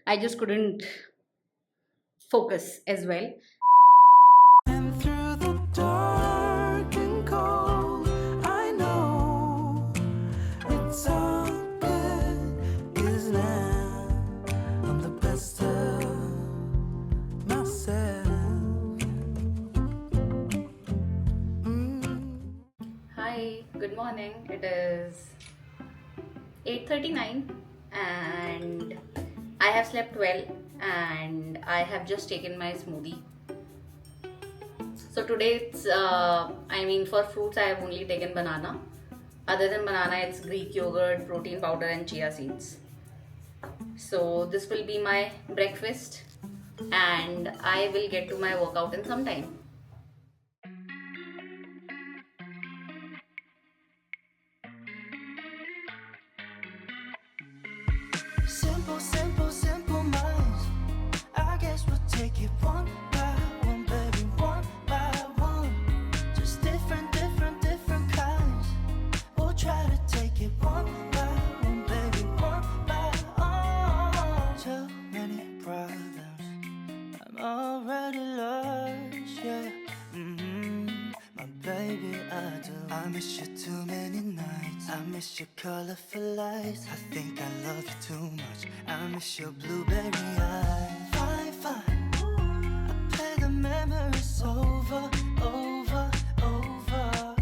I just couldn't focus as well. And through the dark and cold, I know it's all good, 'cause now I'm the best of myself. Hi, good morning. It is 8:39 and I have slept well and I have just taken my smoothie. So today it's for fruits I have only taken banana. Other than banana, it's Greek yogurt, protein powder, and chia seeds. So this will be my breakfast, and I will get to my workout in some time. Simple, simple, simple minds. I guess we'll take it one by one, baby, one by one. Just different, different, different kinds. We'll try to take it one by one, baby, one by one. Too many problems. I'm already lost, yeah. My baby, I do. I miss you too many nights. I miss your colorful lights. I think I love you too much. I miss your blueberry eyes. Fine, fine. I play the memories over, over, over.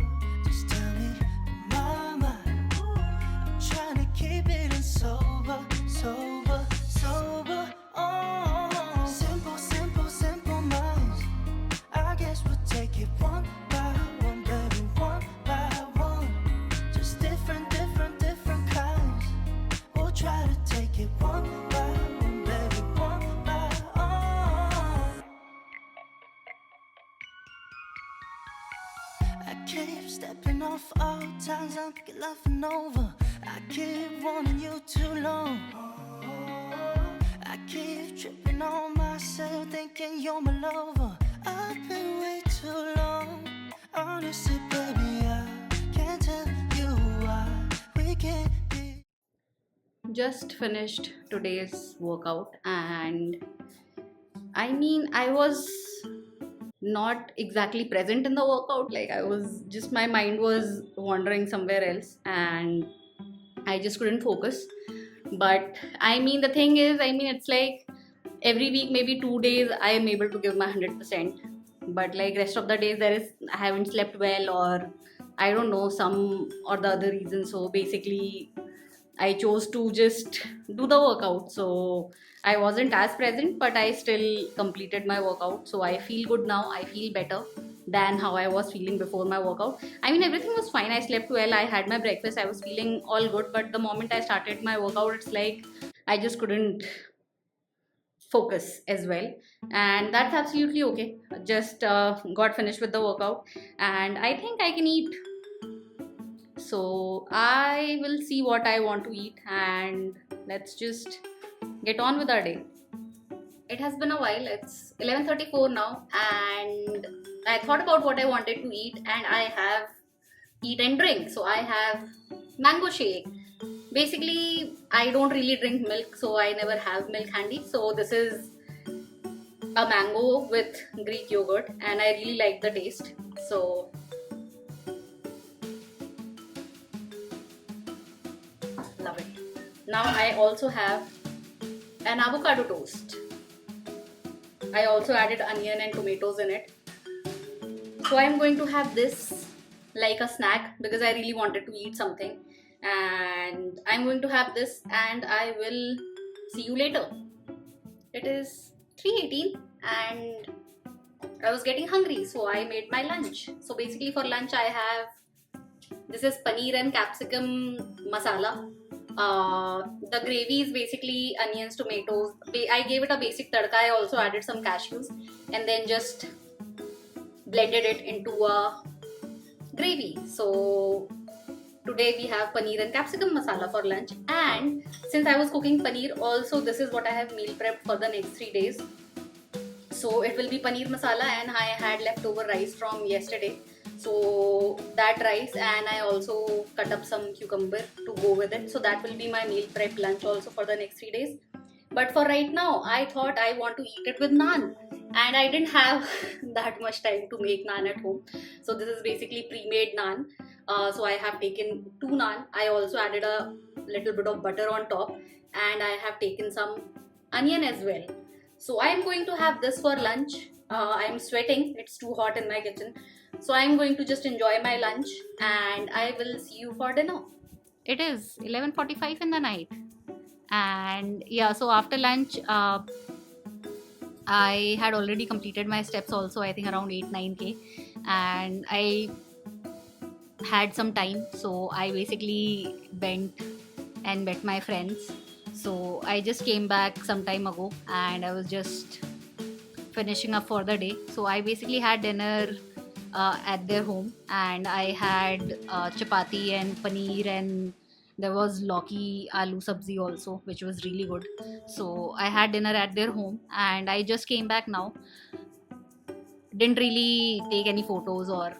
Just tell me, mama. I'm trying to keep it in sober, sober, sober. Oh, simple, simple, simple minds. I guess we'll take it one by one, baby, one by one. Just different, different, different kinds. We'll try to take it one by one, baby, one by one. I keep stepping off all times I'm laughing over. I keep wanting you too long. I keep tripping on myself, thinking you're my lover. I've been way too long. Honestly, baby, I can't tell you why we can't be. Just finished today's workout, and I was not exactly present in the workout. Like, I was just, my mind was wandering somewhere else, and I just couldn't focus. But the thing is, it's like every week, maybe 2 days, I am able to give my 100%. But like rest of the days, I haven't slept well, or I don't know, some or the other reason. So basically, I chose to just do the workout. So I wasn't as present, but I still completed my workout. So I feel good now. I feel better than how I was feeling before my workout. Everything was fine. I slept well. I had my breakfast. I was feeling all good. But the moment I started my workout, it's like I just couldn't focus as well. And that's absolutely okay. Just got finished with the workout, and I think I can eat. So I will see what I want to eat, and let's just get on with our day. It has been a while. It's 11:34 now, and I thought about what I wanted to eat, and I have eat and drink. So I have mango shake. Basically, I don't really drink milk, so I never have milk handy. So this is a mango with Greek yogurt, and I really like the taste. So love it. Now I also have an avocado toast. I also added onion and tomatoes in it. So I'm going to have this like a snack because I really wanted to eat something. And I'm going to have this, and I will see you later. It is 3:18 and I was getting hungry, so I made my lunch. So basically for lunch I have, this is paneer and capsicum masala. The gravy is basically onions, tomatoes. I gave it a basic tadka. I also added some cashews and then just blended it into a gravy. So today we have paneer and capsicum masala for lunch. And since I was cooking paneer, also this is what I have meal prepped for the next 3 days. So it will be paneer masala, and I had leftover rice from yesterday. So that rice, and I also cut up some cucumber to go with it. So that will be my meal prep lunch also for the next 3 days. But for right now, I thought I want to eat it with naan, and I didn't have that much time to make naan at home. So this is basically pre-made naan. So I have taken two naan. I also added a little bit of butter on top, and I have taken some onion as well. So I am going to have this for lunch. I am sweating. It's too hot in my kitchen. So I am going to just enjoy my lunch, and I will see you for dinner. It is 11:45 in the night, and yeah, so after lunch, I had already completed my steps also, I think around 8 9k, and I had some time, so I basically went and met my friends. So I just came back some time ago, and I was just finishing up for the day. So I basically had dinner at their home, and I had chapati and paneer, and there was lauki aloo sabzi also, which was really good. So I had dinner at their home, and I just came back now. Didn't really take any photos or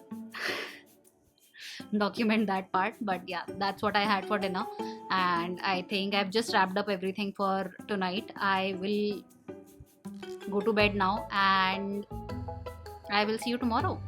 document that part, but yeah, that's what I had for dinner. And I think I've just wrapped up everything for tonight. I will go to bed now, and I will see you tomorrow.